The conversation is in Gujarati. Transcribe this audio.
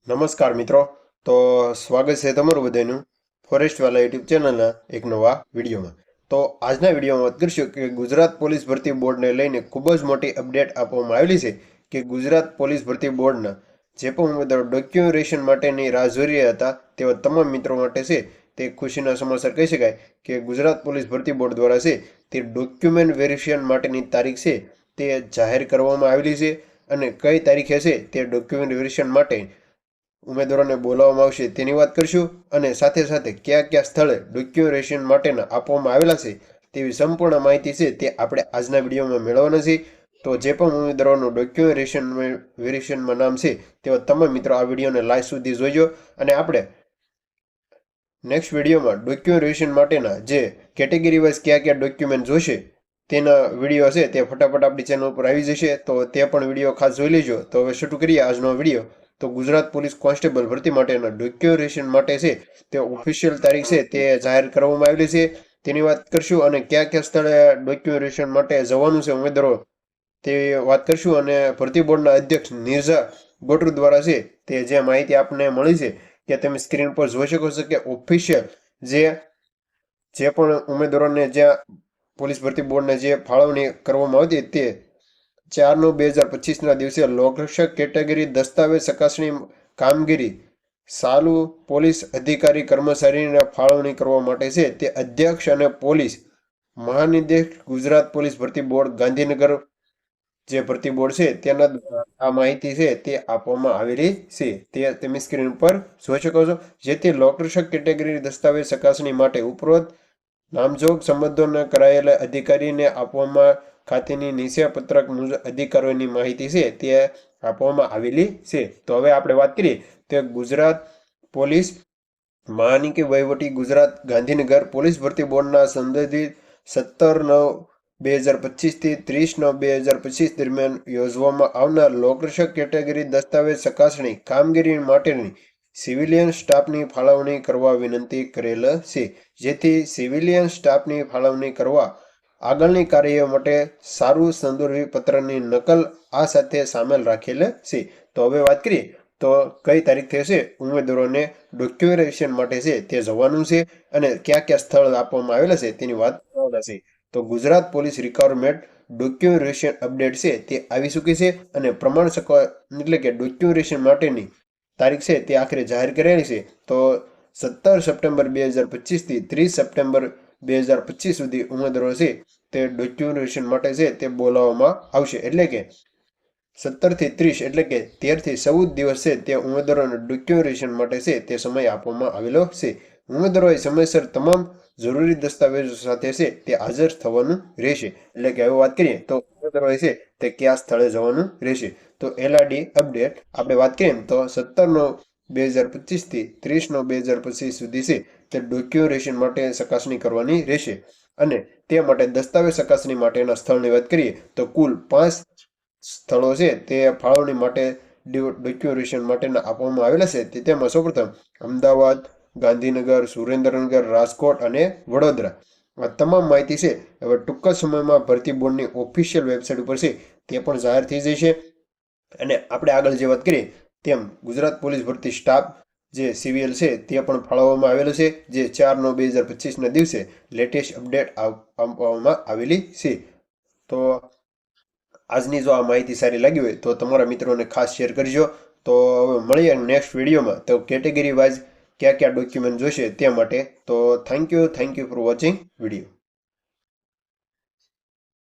નમસ્કાર મિત્રો. તો સ્વાગત છે તમારું બધાનું ફોરેસ્ટવાલા યુટ્યુબ ચેનલના એક નવા વિડીયોમાં. તો આજના વિડીયોમાં વાત કરીશું કે ગુજરાત પોલીસ ભરતી બોર્ડને લઈને ખૂબ જ મોટી અપડેટ આપવામાં આવેલી છે કે ગુજરાત પોલીસ ભરતી બોર્ડના જે પણ ઉમેદવારો ડોક્યુમેન્ટેશન માટેની રાહ જોઈ રહ્યા હતા તેવા તમામ મિત્રો માટે છે તે ખુશીના સમાચાર કહી શકાય કે ગુજરાત પોલીસ ભરતી બોર્ડ દ્વારા છે તે ડોક્યુમેન્ટ વેરિફિકેશન માટેની તારીખ છે તે જાહેર કરવામાં આવેલી છે અને કઈ તારીખે છે તે ડોક્યુમેન્ટ વેરિફિકેશન માટે ઉમેદવારોને બોલાવવામાં આવશે તેની વાત કરીશું અને સાથે સાથે કયા કયા સ્થળે ડોક્યુમેન્ટેશન માટેના આપવામાં આવેલા છે તેવી સંપૂર્ણ માહિતી છે તે આપણે આજના વિડીયોમાં મેળવવાના છે. તો જે પણ ઉમેદવારોનું ડોક્યુમેન્ટેશન વેરિફિકેશનમાં નામ છે તેવા તમામ મિત્રો આ વિડીયોને લાસ્ટ સુધી જોઈજો અને આપણે નેક્સ્ટ વિડીયોમાં ડોક્યુમેન્ટેશન માટેના જે કેટેગરી વાઇઝ કયા કયા ડોક્યુમેન્ટ જોશે તેના વિડીયો છે તે ફટાફટ આપણી ચેનલ ઉપર આવી જશે. તો તે પણ વિડીયો ખાસ જોઈ લેજો. તો હવે શરૂ કરીએ આજનો વિડીયો. તો ગુજરાત પોલીસ કોન્સ્ટેબલ ભરતી માટેના ડોક્યુમેન્ટેશન માટે છે તે ઓફિશિયલ તારીખ છે તે જાહેર કરવામાં આવેલી છે તેની વાત કરશું અને કયા કયા સ્થળે ડોક્યુમેન્ટેશન માટે જવાનું છે ઉમેદવારો તે વાત કરશું અને ભરતી બોર્ડના અધ્યક્ષ નિર્જા ગોટરુ દ્વારા છે તે જે માહિતી આપને મળી છે કે તમે સ્ક્રીન પર જોઈ શકો છો કે ઓફિશિયલ જે પણ ઉમેદવારોને જ્યાં પોલીસ ભરતી બોર્ડને જે ફાળવણી કરવામાં આવતી તે 4/9/2025ના દિવસે લોકરક્ષક કેટેગરી દસ્તાવેજ ચકાસણી કામગીરી ચાલુ પોલીસ અધિકારી કર્મચારીને ફાળવણી કરવા માટે છે તે અધ્યક્ષ અને પોલીસ મહાનિદેશક ગુજરાત પોલીસ ભરતી બોર્ડ ગાંધીનગર જે ભરતી બોર્ડ છે તેના દ્વારા આ માહિતી છે તે આપવામાં આવેલી છે તે તમે સ્ક્રીન પર જોઈ શકો છો. જેથી લોકરક્ષક કેટેગરી દસ્તાવેજ ચકાસણી માટે ઉપરોક્ત નામજોગ સંબોધન કરાયેલા અધિકારીને આપવામાં ખાતેની નિશ્ચય પત્રક મુજબ અધિકારીઓની માહિતી છે તે આપવામાં આવેલી છે. તો હવે આપણે વાત કરીએ તો ગુજરાત પોલીસ મહાનિકી વહીવટી ગુજરાત ગાંધીનગર પોલીસ ભરતી બોર્ડના સંબંધિત 17/9/2025 થી 30/9/2025 દરમિયાન યોજવામાં આવનાર લોકરક્ષક કેટેગરી દસ્તાવેજ ચકાસણી કામગીરી માટેની સિવિલિયન સ્ટાફની ફાળવણી કરવા વિનંતી કરેલ છે. જેથી સિવિલિયન સ્ટાફની ફાળવણી કરવા આગળની કાર્ય માટે સારું સંદર્ભી પત્રની નકલ આ સાથે સામેલ રાખેલ છે. તો હવે વાત કરીએ તો કઈ તારીખે છે ઉમેદવારોને ડોક્યુમેન્ટેશન માટે છે તે જવાનું છે અને કયા કયા સ્થળ આપવામાં આવેલા છે તેની વાત કરવાના છે. તો Gujarat police requirement documentation update છે તે આવી ચૂકી છે અને પ્રમાણસર એટલે કે ડોક્યુમેન્ટેશન માટેની તારીખ છે તે આખરે જાહેર કરેલી છે. તો 17 સપ્ટેમ્બર 2025 થી 30 સપ્ટેમ્બર 2025 સુધી ઉમેદવારો છે તે ડોક્યુમેન્ટેશન માટે છે તે બોલાવવામાં આવશે. એટલે કે 17 થી 30 એટલે કે 13 થી 14 દિવસ છે તે ઉમેદવારોને ડોક્યુમેન્ટેશન માટે છે તે સમય આપવામાં આવેલો છે. ઉમેદવારોએ સમયસર તમામ જરૂરી દસ્તાવેજો સાથે છે તે હાજર થવાનું રહેશે. એટલે કે હવે વાત કરીએ તો ઉમેદવારોએ છે તે કયા સ્થળે જવાનું રહેશે. તો એલઆરડી અપડેટ આપણે વાત કરીએ તો 17/9/2025 થી 30/9/2025 સુધી છે તે ડોક્યુમેન્ટેશન માટે ચકાસણી કરવાની રહેશે. અને તે માટે દસ્તાવેજ ચકાસણી માટેના સ્થળની વાત કરીએ તો કુલ 5 સ્થળો છે તે ફાળવણી માટે ડોક્યુમેન્ટેશન માટેના આપવામાં આવેલા છે. તેમાં સૌપ્રથમ અમદાવાદ, ગાંધીનગર, સુરેન્દ્રનગર, રાજકોટ અને વડોદરા. આ તમામ માહિતી છે હવે ટૂંક જ સમયમાં ભરતી બોર્ડની ઓફિશિયલ વેબસાઇટ ઉપર છે તે પણ જાહેર થઈ જશે. અને આપણે આગળ જે વાત કરીએ તેમ ગુજરાત પોલીસ ભરતી સ્ટાફ જે સીવીએલ છે તે પણ ફાળવવામાં આવેલું છે જે 4/9/2025ના દિવસે લેટેસ્ટ અપડેટ આપવામાં આવેલી છે. તો આજની જો આ માહિતી સારી લાગી હોય તો તમારા મિત્રોને ખાસ શેર કરજો. તો હવે મળીએ નેક્સ્ટ વિડીયોમાં. તો કેટેગરી વાઇઝ કયા કયા ડોક્યુમેન્ટ જોઈશે તે માટે. તો thank you for watching video.